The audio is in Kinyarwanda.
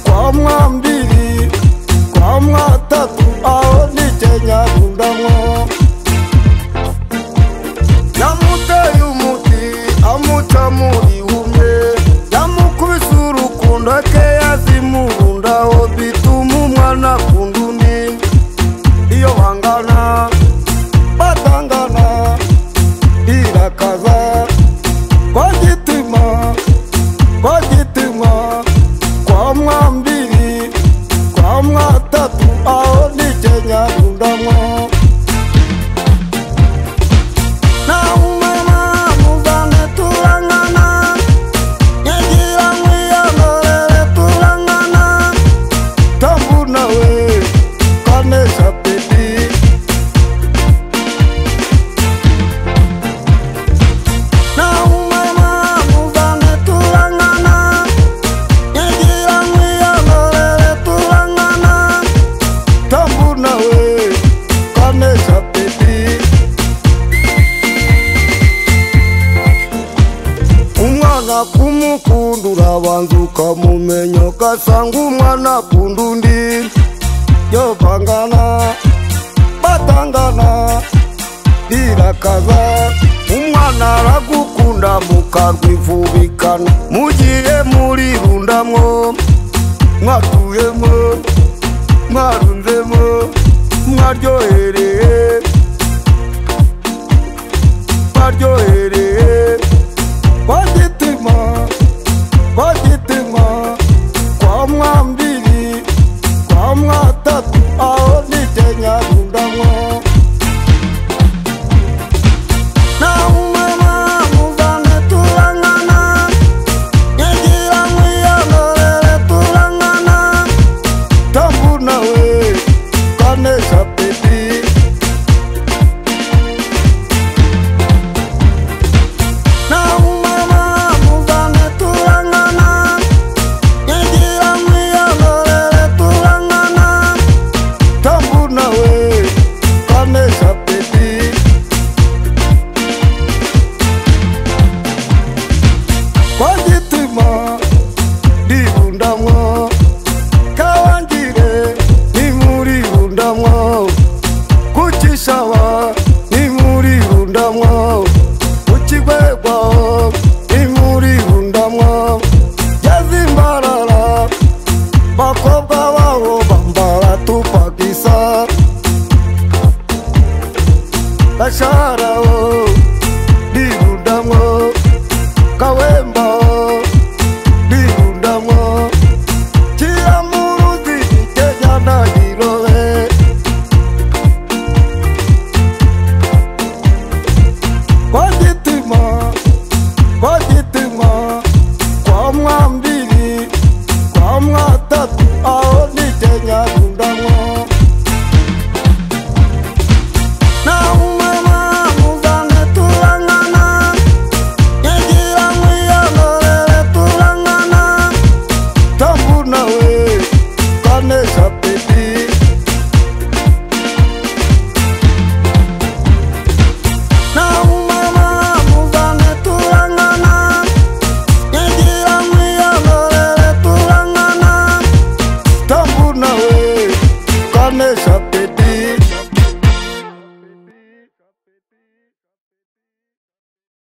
kwa mwambiri kwa mwatatu aho nijenya kundamwo yamuteye umuti amuca muri humye yamukubise urukundo ke yazimurundaho bituma umwana akunda undi iyo bangana batangana irakaza kwa gitima kwa mwambiri kwa mwatatu aho nijenya kundamwo kumukundura banzuka mumenyo kasanga umwana akunda undi yo bangana batangana birakaza umwana aragukunda mukarwivubikana mugiye murirundamwo mwatuyemo mwarunzemo mwaryohereye kwa mwambiri kwa mwatatu aho nijenya kundamwo kuchishawa ni muri rundamwo ukigwegwaho ni muri rundamwo yazimbarara bakobwa baho bambara tupakisa basharaho